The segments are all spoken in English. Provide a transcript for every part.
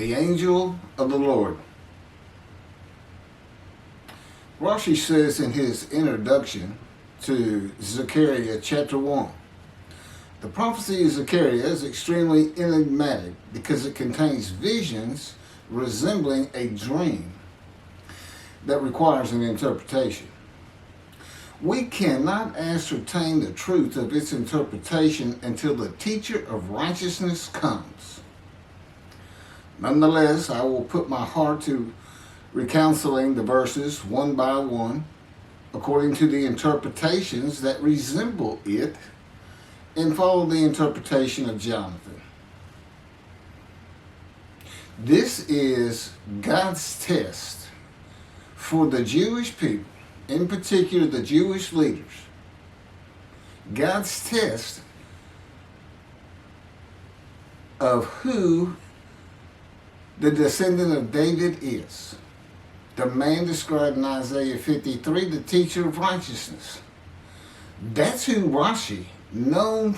The angel of the Lord. Rashi says in his introduction to Zechariah Chapter One, the prophecy of Zechariah is extremely enigmatic because it contains visions resembling a dream that requires an interpretation. We cannot ascertain the truth of its interpretation until the teacher of righteousness comes. Nonetheless, I will put my heart to reconciling the verses one by one according to the interpretations that resemble it and follow the interpretation of Jonathan. This is God's test for the Jewish people, in particular the Jewish leaders. God's test of who the descendant of David is. The man described in Isaiah 53, the teacher of righteousness. That's who Rashi, known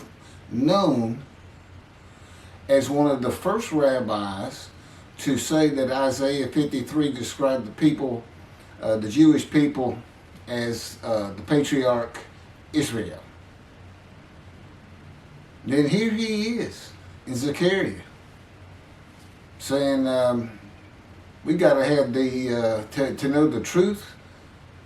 as one of the first rabbis to say that Isaiah 53 described the people, the Jewish people, as the patriarch Israel. Then here he is in Zechariah saying we got to have the to know the truth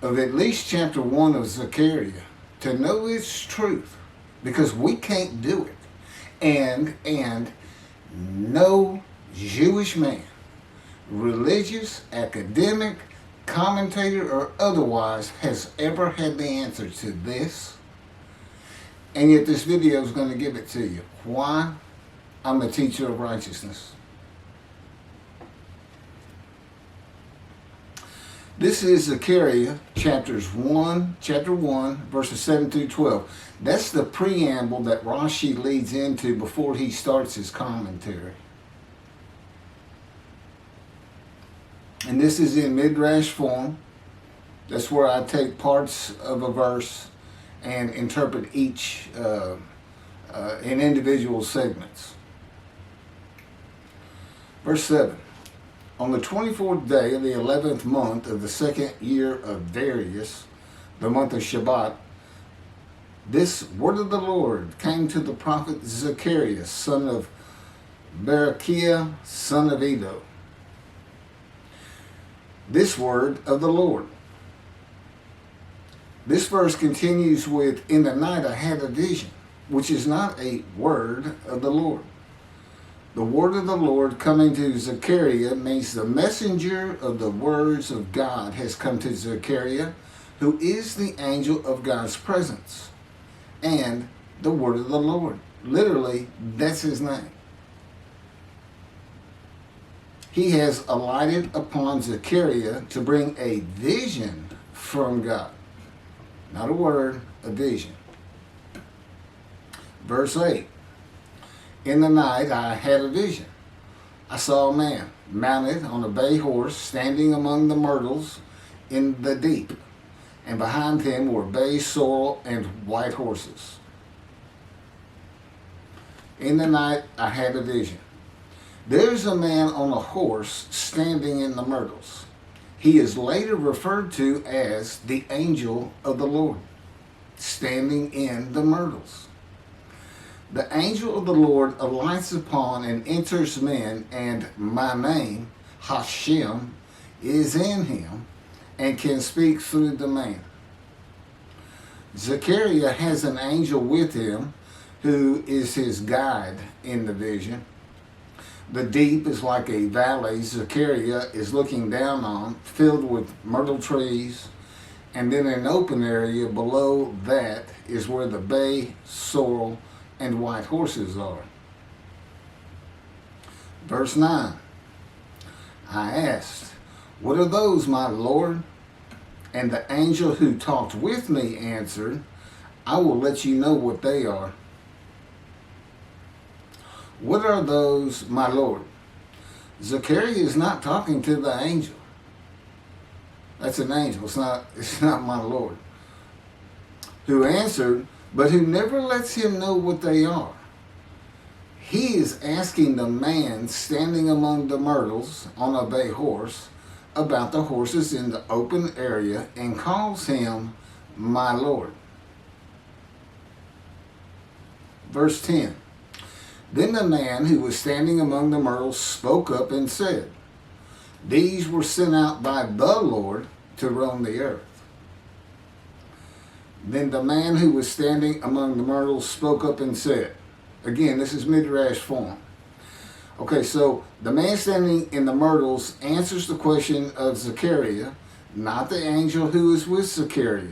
of at least chapter 1 of Zechariah, to know its truth, because we can't do it, and no Jewish man, religious, academic, commentator, or otherwise, has ever had the answer to this. And yet this video is going to give it to you. Why? I'm a teacher of righteousness. This is Zechariah chapter 1, verses 7 through 12. That's the preamble that Rashi leads into before he starts his commentary. And this is in Midrash form. That's where I take parts of a verse and interpret each in individual segments. Verse 7. On the 24th day of the 11th month of the second year of Darius, the month of Shebat, this word of the Lord came to the prophet Zechariah, son of Berechiah, son of Iddo. This word of the Lord. This verse continues with, in the night I had a vision, which is not a word of the Lord. The word of the Lord coming to Zechariah means the messenger of the words of God has come to Zechariah, who is the angel of God's presence, and the word of the Lord. Literally, that's his name. He has alighted upon Zechariah to bring a vision from God. Not a word, a vision. Verse 8. In the night I had a vision. I saw a man mounted on a bay horse standing among the myrtles in the deep, and behind him were bay, sorrel, and white horses. In the night I had a vision. There's a man on a horse standing in the myrtles. He is later referred to as the angel of the Lord, standing in the myrtles. The angel of the Lord alights upon and enters men, and my name, Hashem, is in him and can speak through the man. Zechariah has an angel with him who is his guide in the vision. The deep is like a valley Zechariah is looking down on, filled with myrtle trees, and then an open area below that is where the bay, sorrel, and white horses are. Verse 9. I asked, what are those, my Lord? And the angel who talked with me answered, I will let you know what they are. What are those, my Lord? Zechariah is not talking to the angel. That's an angel. It's not my Lord. Who answered, but who never lets him know what they are. he is asking the man standing among the myrtles on a bay horse about the horses in the open area and calls him my Lord. Verse 10. Then the man who was standing among the myrtles spoke up and said, these were sent out by the Lord to roam the earth. Then the man who was standing among the myrtles spoke up and said, again, this is Midrash form. Okay, so the man standing in the myrtles answers the question of Zechariah, not the angel who is with Zechariah.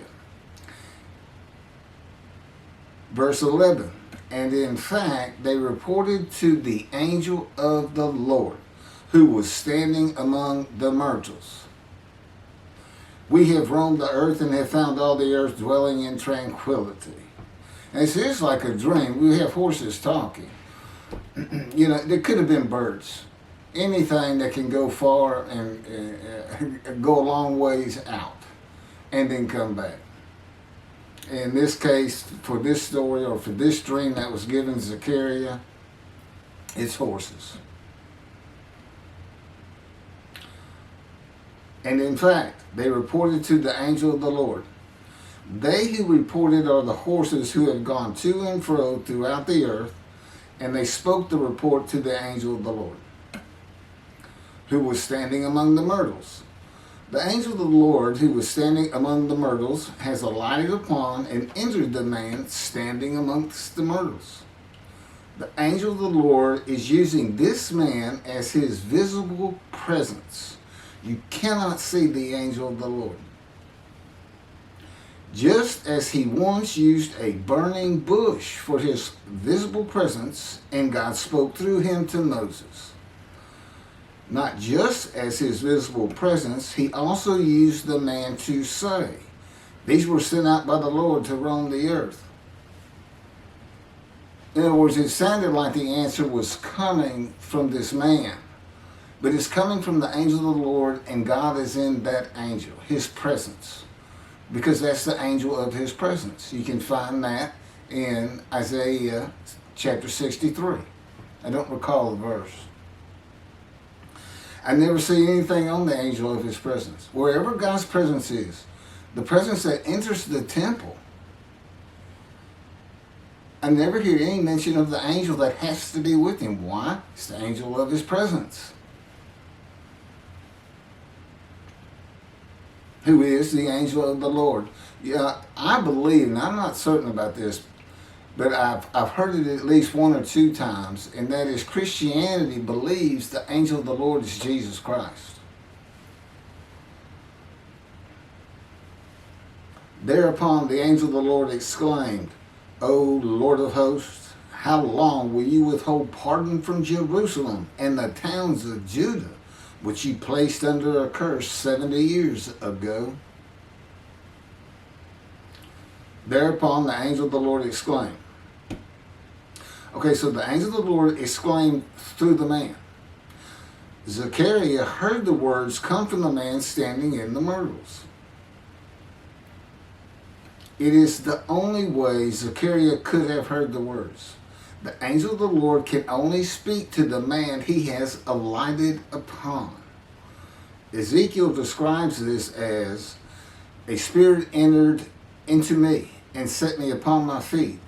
Verse 11, and in fact, they reported to the angel of the Lord, who was standing among the myrtles. We have roamed the earth and have found all the earth dwelling in tranquility. And it's just like a dream. We have horses talking. You know, there could have been birds. Anything that can go far and go a long ways out and then come back. In this case, for this story or for this dream that was given Zechariah, it's horses. And in fact, they reported to the angel of the Lord. They who reported are the horses who have gone to and fro throughout the earth, and they spoke the report to the angel of the Lord, who was standing among the myrtles. The angel of the Lord, who was standing among the myrtles, has alighted upon and entered the man standing amongst the myrtles. The angel of the Lord is using this man as his visible presence. You cannot see the angel of the Lord. Just as he once used a burning bush for his visible presence, and God spoke through him to Moses. Not just as his visible presence, he also used the man to say, these were sent out by the Lord to roam the earth. In other words, it sounded like the answer was coming from this man. But it's coming from the angel of the Lord, and God is in that angel, his presence. Because that's the angel of his presence. You can find that in Isaiah chapter 63. I don't recall the verse. I never see anything on the angel of his presence. Wherever God's presence is, the presence that enters the temple, I never hear any mention of the angel that has to be with him. Why? It's the angel of his presence, who is the angel of the Lord. Yeah, I believe, and I'm not certain about this, but I've heard it at least one or two times, and that is Christianity believes the angel of the Lord is Jesus Christ. Thereupon the angel of the Lord exclaimed, O Lord of hosts, how long will you withhold pardon from Jerusalem and the towns of Judah, which you placed under a curse 70 years ago? Thereupon the angel of the Lord exclaimed. Okay, so the angel of the Lord exclaimed through the man. Zechariah heard the words come from the man standing in the myrtles. It is the only way Zechariah could have heard the words. The angel of the Lord can only speak to the man he has alighted upon. Ezekiel describes this as, a spirit entered into me and set me upon my feet,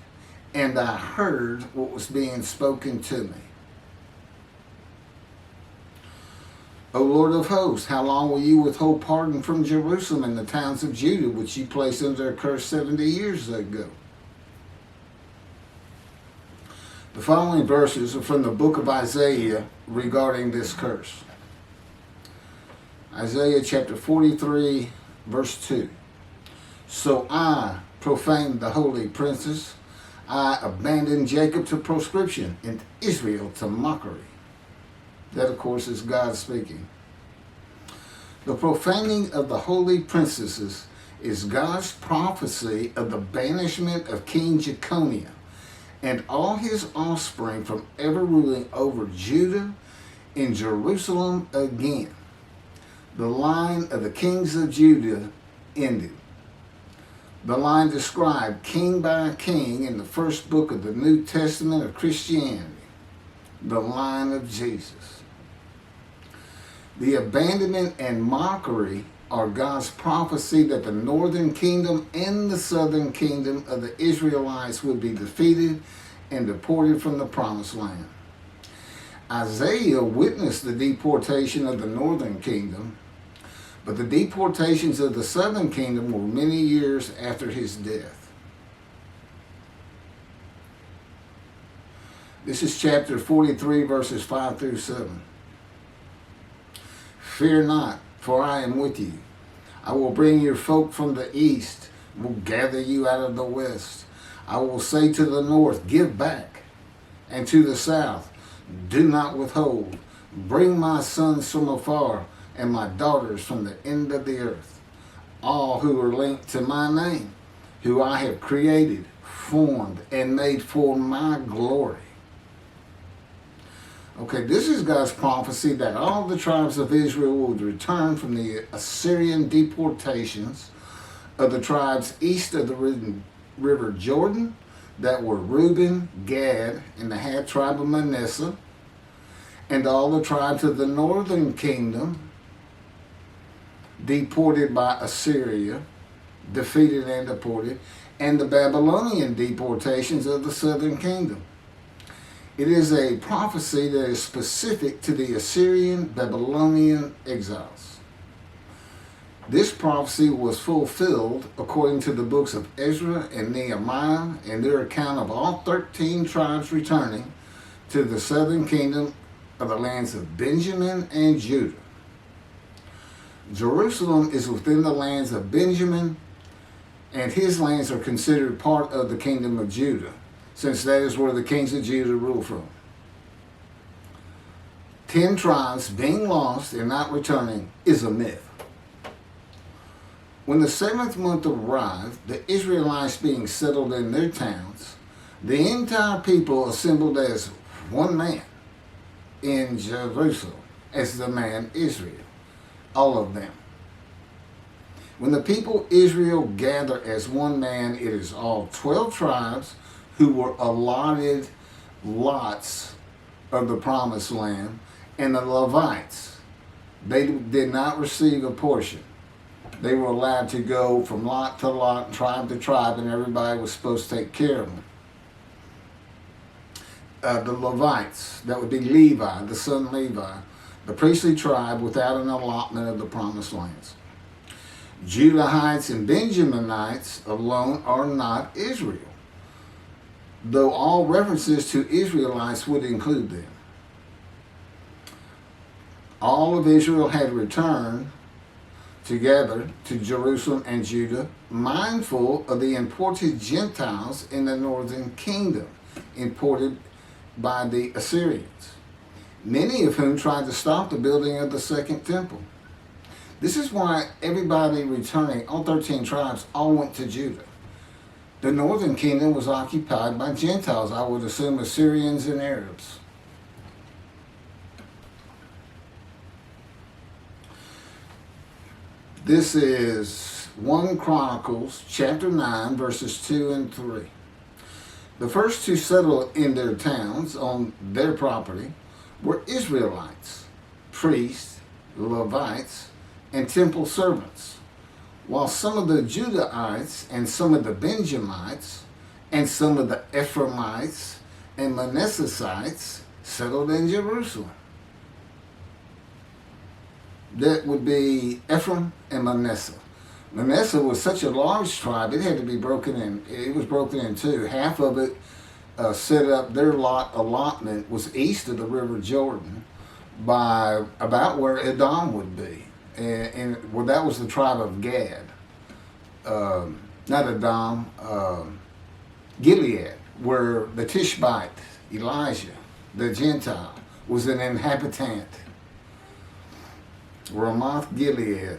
and I heard what was being spoken to me. O Lord of hosts, how long will you withhold pardon from Jerusalem and the towns of Judah, which you placed under a curse 70 years ago? The following verses are from the book of Isaiah regarding this curse. Isaiah chapter 43, verse 2. So I profaned the holy princes. I abandoned Jacob to proscription and Israel to mockery. That, of course, is God speaking. The profaning of the holy princesses is God's prophecy of the banishment of King Jeconiah and all his offspring from ever ruling over Judah and Jerusalem again. The line of the kings of Judah ended. The line described king by king in the first book of the New Testament of Christianity. the line of Jesus. The abandonment and mockery are God's prophecy that the northern kingdom and the southern kingdom of the Israelites would be defeated and deported from the promised land. Isaiah witnessed the deportation of the northern kingdom, but the deportations of the southern kingdom were many years after his death. This is chapter 43, verses 5 through 7. Fear not, for I am with you. I will bring your folk from the east, will gather you out of the west. I will say to the north, give back, and to the south, do not withhold. Bring my sons from afar, and my daughters from the end of the earth, all who are linked to my name, who I have created, formed, and made for my glory. Okay, this is God's prophecy that all the tribes of Israel would return from the Assyrian deportations of the tribes east of the river Jordan, that were Reuben, Gad, and the half tribe of Manasseh, and all the tribes of the northern kingdom deported by Assyria, defeated and deported, and the Babylonian deportations of the southern kingdom. It is a prophecy that is specific to the Assyrian Babylonian exiles. This prophecy was fulfilled according to the books of Ezra and Nehemiah and their account of all 13 tribes returning to the southern kingdom of the lands of Benjamin and Judah. Jerusalem is within the lands of Benjamin, and his lands are considered part of the kingdom of Judah, since that is where the kings of Judah rule from. 10 tribes being lost and not returning is a myth. When the 7th month arrived, the Israelites being settled in their towns, the entire people assembled as one man in Jerusalem, as the man Israel, all of them. When the people Israel gather as one man, it is all 12 tribes who were allotted lots of the promised land, and the Levites. They did not receive a portion. They were allowed to go from lot to lot, tribe to tribe, and everybody was supposed to take care of them. The Levites, that would be Levi, the son Levi, the priestly tribe without an allotment of the promised lands. Judahites and Benjaminites alone are not Israel, though all references to Israelites would include them. All of Israel had returned together to Jerusalem and Judah, mindful of the imported Gentiles in the northern kingdom, imported by the Assyrians, many of whom tried to stop the building of the second temple. This is why everybody returning, all 13 tribes, all went to Judah. The northern kingdom was occupied by Gentiles, I would assume Assyrians and Arabs. This is 1 Chronicles chapter 9, verses 2 and 3. The first to settle in their towns on their property were Israelites, priests, Levites, and temple servants, while some of the Judahites and some of the Benjamites and some of the Ephraimites and Manassesites settled in Jerusalem. That would be Ephraim and Manasseh. Manasseh was such a large tribe, it had to be broken in. It was broken in two. Half of it set up, their allotment was east of the river Jordan by about where Edom would be. And well, that was the tribe of Gad. Not Edom, Gilead, where the Tishbite, Elijah, the Gentile, was an inhabitant. Ramoth Gilead.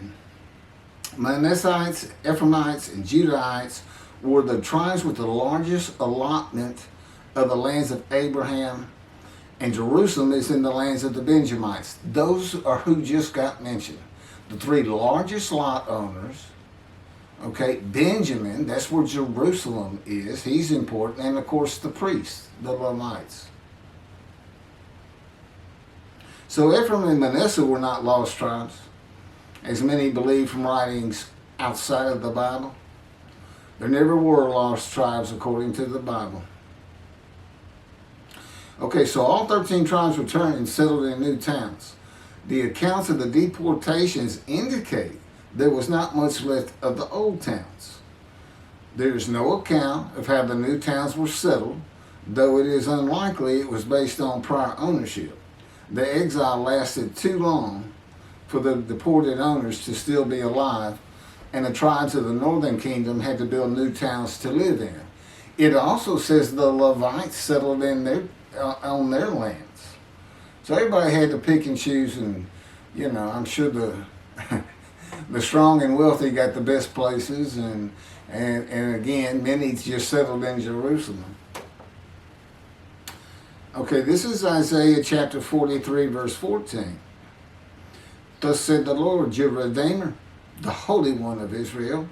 Manassites, Ephraimites, and Judahites were the tribes with the largest allotment of the lands of Abraham, and Jerusalem is in the lands of the Benjamites. Those are who just got mentioned. The three largest lot owners, okay, Benjamin, that's where Jerusalem is, he's important, and of course the priests, the Levites. So Ephraim and Manasseh were not lost tribes, as many believe from writings outside of the Bible. There never were lost tribes according to the Bible. Okay, so all 13 tribes returned and settled in new towns. The accounts of the deportations indicate there was not much left of the old towns. There is no account of how the new towns were settled, though it is unlikely it was based on prior ownership. The exile lasted too long for the deported owners to still be alive, and the tribes of the northern kingdom had to build new towns to live in. It also says the Levites settled in on their lands. So everybody had to pick and choose, and I'm sure the the strong and wealthy got the best places, and again, many just settled in Jerusalem. Okay, this is Isaiah chapter 43, verse 14. Thus said the Lord, your Redeemer, the Holy One of Israel,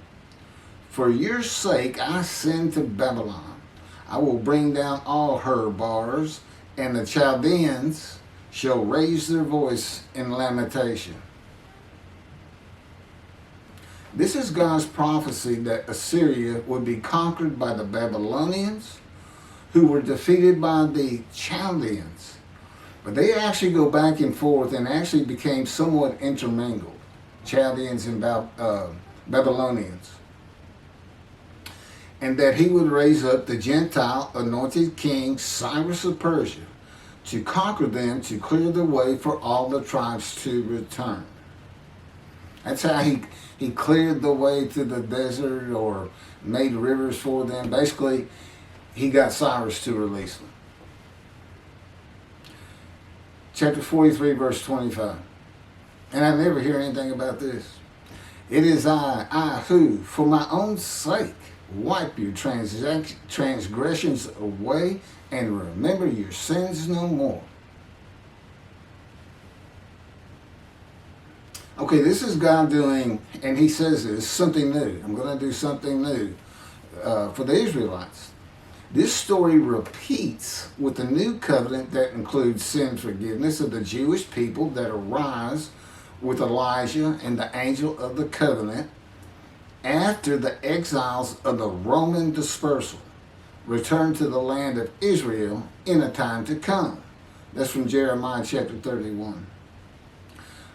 for your sake I send to Babylon. I will bring down all her bars, and the Chaldeans shall raise their voice in lamentation. This is God's prophecy that Assyria would be conquered by the Babylonians, who were defeated by the Chaldeans. But they actually go back and forth and actually became somewhat intermingled, Chaldeans and Babylonians. And that he would raise up the Gentile anointed king Cyrus of Persia to conquer them, to clear the way for all the tribes to return. That's how he cleared the way to the desert or made rivers for them. Basically, he got Cyrus to release them. Chapter 43, verse 25. And I never hear anything about this. It is I who, for my own sake, wipe your transgressions away and remember your sins no more. Okay, this is God doing, and he says this, something new. I'm going to do something new for the Israelites. This story repeats with the new covenant that includes sin forgiveness of the Jewish people that arise with Elijah and the angel of the covenant after the exiles of the Roman dispersal return to the land of Israel in a time to come. That's from Jeremiah chapter 31.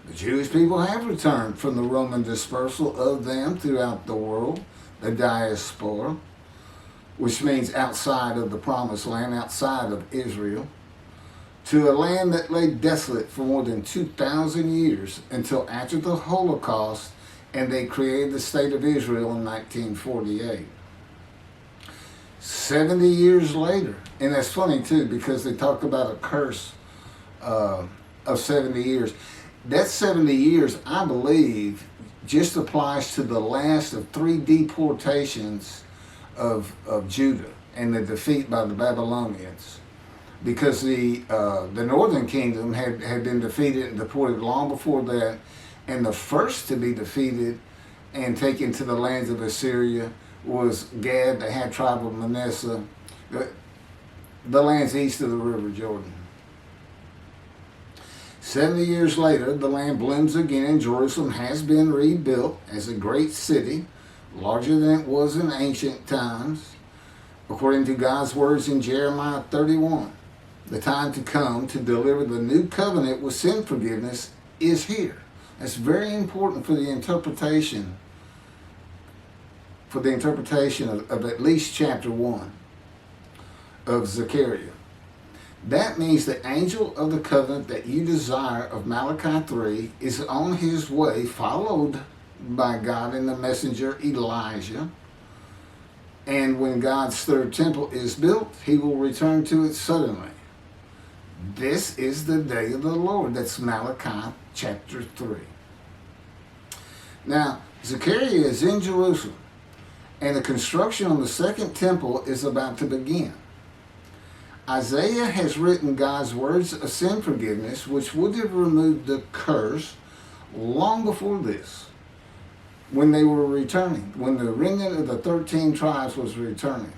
The Jewish people have returned from the Roman dispersal of them throughout the world, the diaspora, which means outside of the promised land, outside of Israel, to a land that lay desolate for more than 2,000 years until after the Holocaust, and they created the state of Israel in 1948. 70 years later, and that's funny too, because they talk about a curse of 70 years. That 70 years, I believe, just applies to the last of 3 deportations of Judah and the defeat by the Babylonians. Because the northern kingdom had been defeated and deported long before that, and the first to be defeated and taken to the lands of Assyria was Gad, the half tribe of Manasseh, the lands east of the river Jordan. 70 years later, the land blooms again, and Jerusalem has been rebuilt as a great city, larger than it was in ancient times, according to God's words in Jeremiah 31. The time to come to deliver the new covenant with sin forgiveness is here. That's very important for the interpretation of at least chapter 1 of Zechariah. That means the angel of the covenant that you desire of Malachi 3 is on his way, followed by God and the messenger Elijah. And when God's third temple is built, he will return to it suddenly. This is the day of the Lord. That's Malachi chapter 3. Now, Zechariah is in Jerusalem, and the construction on the second temple is about to begin. Isaiah has written God's words of sin forgiveness, which would have removed the curse long before this, when they were returning, when the remnant of the 13 tribes was returning.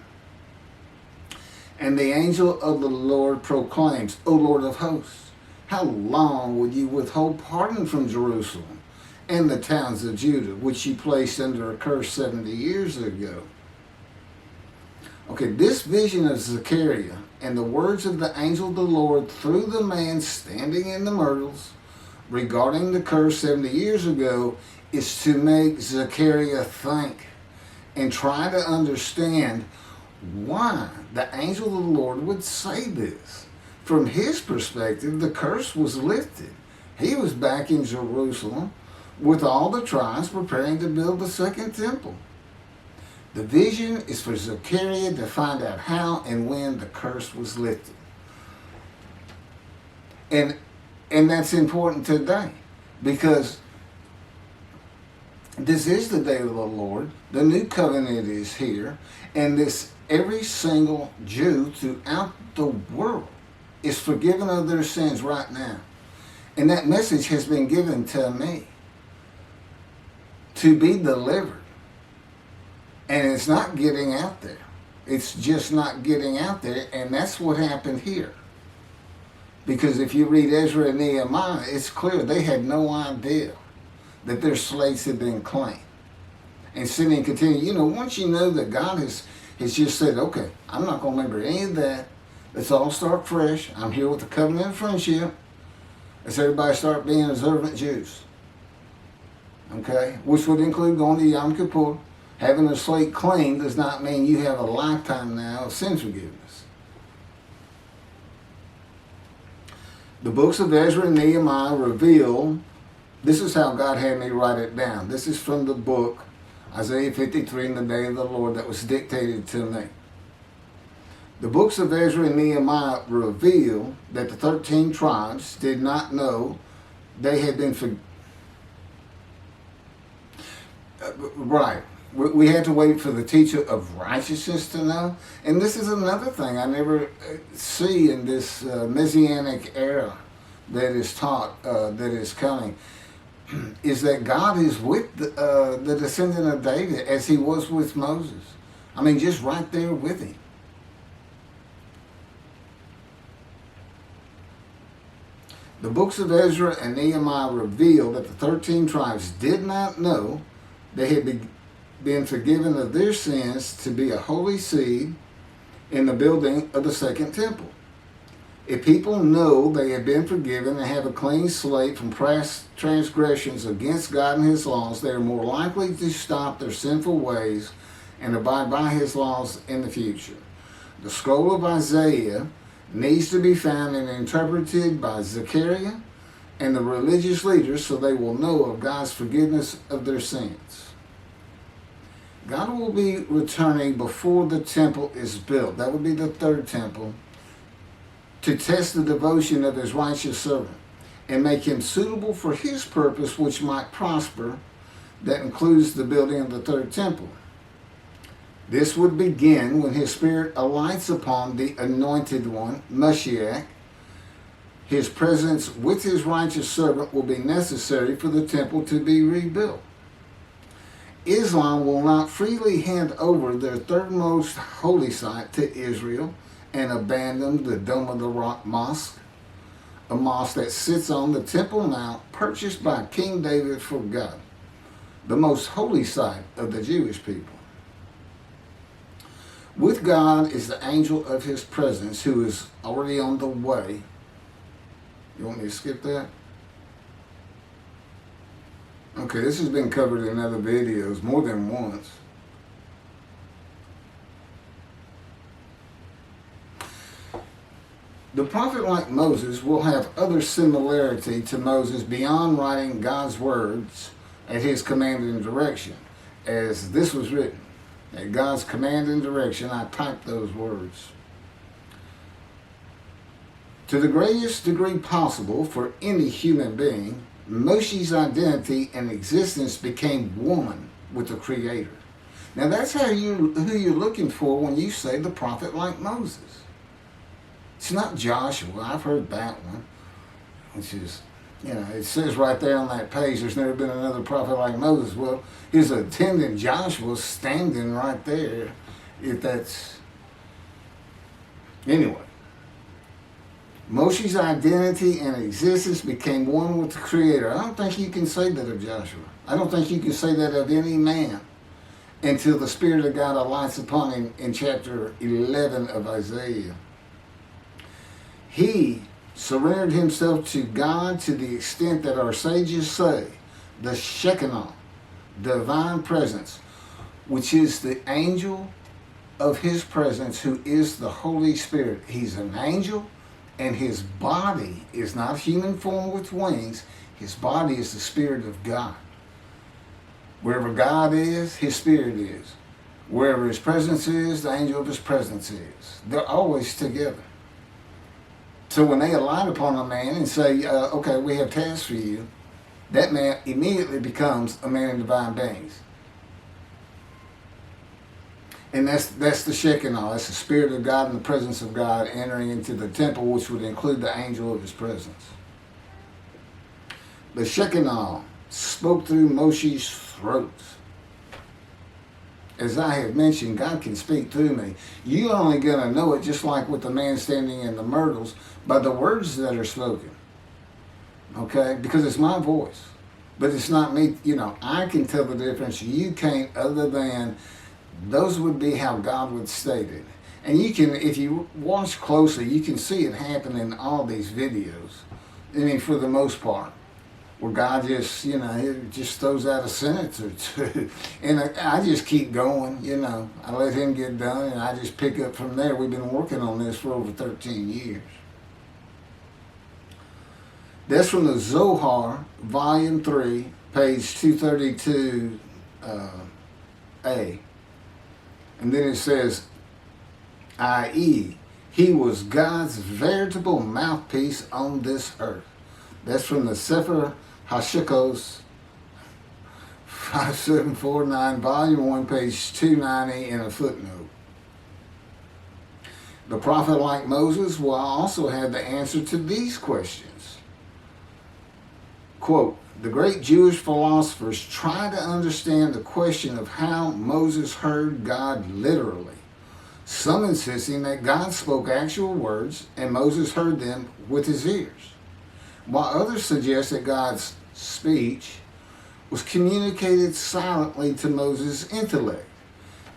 And the angel of the Lord proclaims, O Lord of hosts, How long will you withhold pardon from Jerusalem and the towns of Judah, which you placed under a curse 70 years ago? Okay, this vision of Zechariah and the words of the angel of the Lord through the man standing in the myrtles regarding the curse 70 years ago is to make Zechariah think and try to understand why the angel of the Lord would say this. From his perspective, the curse was lifted. He was back in Jerusalem with all the tribes preparing to build the second temple. The vision is for Zechariah to find out how and when the curse was lifted. And that's important today, because this is the day of the Lord. The new covenant is here, and this every single Jew throughout the world is forgiven of their sins right now. And that message has been given to me to be delivered. And it's not getting out there. It's just not getting out there, and that's what happened here. Because if you read Ezra and Nehemiah, it's clear they had no idea that their slates had been cleaned. And sinning continued. You know, once you know that God has just said, okay, I'm not going to remember any of that. Let's all start fresh. I'm here with the covenant of friendship. Let's everybody start being observant Jews. Okay? Which would include going to Yom Kippur. Having a slate clean does not mean you have a lifetime now of sin forgiveness. The books of Ezra and Nehemiah reveal, this is how God had me write it down. This is from the book, Isaiah 53, in the day of the Lord, that was dictated to me. The books of Ezra and Nehemiah reveal that the 13 tribes did not know they had been forgiven. Right. We had to wait for the teacher of righteousness to know. And this is another thing I never see in this Messianic era that is taught, that is coming, is that God is with the descendant of David as he was with Moses. I mean, just right there with him. The books of Ezra and Nehemiah reveal that the 13 tribes did not know they had been forgiven of their sins to be a holy seed in the building of the second temple. If people know they have been forgiven and have a clean slate from past transgressions against God and His laws, they are more likely to stop their sinful ways and abide by His laws in the future. The scroll of Isaiah needs to be found and interpreted by Zechariah and the religious leaders so they will know of God's forgiveness of their sins. God will be returning before the temple is built. That would be the third temple, to test the devotion of His righteous servant and make him suitable for His purpose, which might prosper. That includes the building of the third temple. This would begin when His Spirit alights upon the anointed one, Moshiach. His presence with His righteous servant will be necessary for the temple to be rebuilt. Islam will not freely hand over their third most holy site to Israel and abandon the Dome of the Rock Mosque, a mosque that sits on the Temple Mount purchased by King David for God, the most holy site of the Jewish people. With God is the angel of His presence, who is already on the way. You want me to skip that? Okay, this has been covered in other videos more than once. The prophet like Moses will have other similarity to Moses beyond writing God's words at his command and direction. As this was written, at God's command and direction, I typed those words. To the greatest degree possible for any human being, Moshe's identity and existence became one with the Creator. Now that's who you're looking for when you say the prophet like Moses. It's not Joshua. I've heard that one, which is, it says right there on that page, there's never been another prophet like Moses. Well, his attendant Joshua standing right there, if that's... Anyway. Moshe's identity and existence became one with the Creator. I don't think you can say that of Joshua. I don't think you can say that of any man until the Spirit of God alights upon him in chapter 11 of Isaiah. He surrendered himself to God to the extent that our sages say the Shekinah, divine presence, which is the angel of his presence, who is the Holy Spirit. He's an angel, and his body is not human form with wings. His body is the Spirit of God. Wherever God is, his Spirit is. Wherever his presence is, the angel of his presence is. They're always together. So when they alight upon a man and say, okay, we have tasks for you, that man immediately becomes a man of divine beings. And that's the Shekinah. That's the Spirit of God and the presence of God entering into the temple, which would include the angel of his presence. The Shekinah spoke through Moshe's throat. As I have mentioned, God can speak through me. You're only going to know it, just like with the man standing in the myrtles, by the words that are spoken. Okay? Because it's my voice. But it's not me. You know, I can tell the difference. You can't, other than those would be how God would state it. And you can, if you watch closely, you can see it happen in all these videos. I mean, for the most part. Where God just, you know, he just throws out a sentence or two. And I just keep going, you know. I let him get done, and I just pick up from there. We've been working on this for over 13 years. That's from the Zohar, Volume 3, page 232A. And then it says, i.e., he was God's veritable mouthpiece on this earth. That's from the Sefer Hashikos 5749, Volume 1, page 290, in a footnote. The prophet, like Moses, will also have the answer to these questions. Quote, the great Jewish philosophers try to understand the question of how Moses heard God literally. Some insisting that God spoke actual words and Moses heard them with his ears, while others suggest that God's speech was communicated silently to Moses' intellect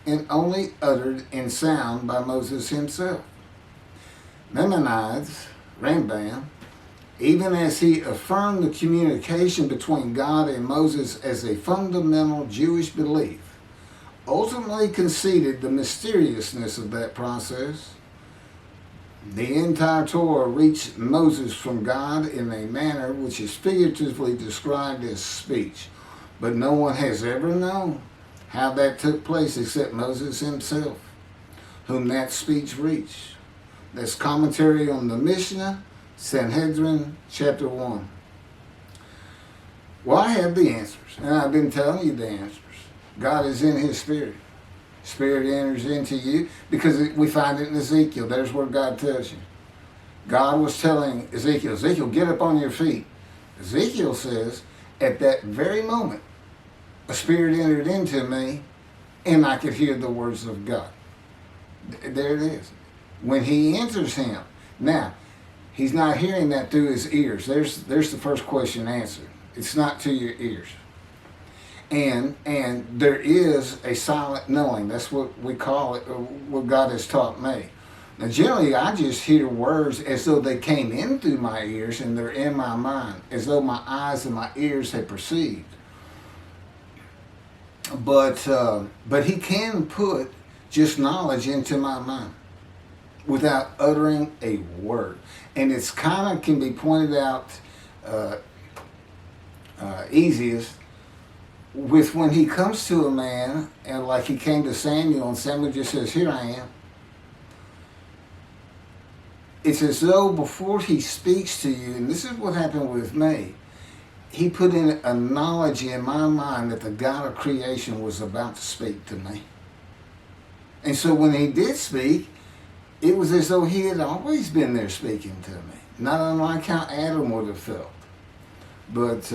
and only uttered in sound by Moses himself. Maimonides, Rambam, even as he affirmed the communication between God and Moses as a fundamental Jewish belief, ultimately conceded the mysteriousness of that process. The entire Torah reached Moses from God in a manner which is figuratively described as speech, but no one has ever known how that took place except Moses himself, whom that speech reached. That's commentary on the Mishnah, Sanhedrin, Chapter 1. Well, I have the answers, and I've been telling you the answers. God is in his Spirit. Spirit enters into you, because we find it in Ezekiel. There's where God tells you. God was telling Ezekiel, get up on your feet. Ezekiel says, at that very moment, a spirit entered into me, and I could hear the words of God. There it is. When he enters him. Now, he's not hearing that through his ears. There's the first question answered. It's not to your ears. And there is a silent knowing. That's what we call it, what God has taught me. Now, generally, I just hear words as though they came in through my ears and they're in my mind, as though my eyes and my ears had perceived. But he can put just knowledge into my mind without uttering a word. And it's kind of can be pointed out easiest with when he comes to a man, and like he came to Samuel, and Samuel just says, here I am. It's as though before he speaks to you, and this is what happened with me, he put in a knowledge in my mind that the God of creation was about to speak to me. And so when he did speak, it was as though he had always been there speaking to me. Not unlike how Adam would have felt. But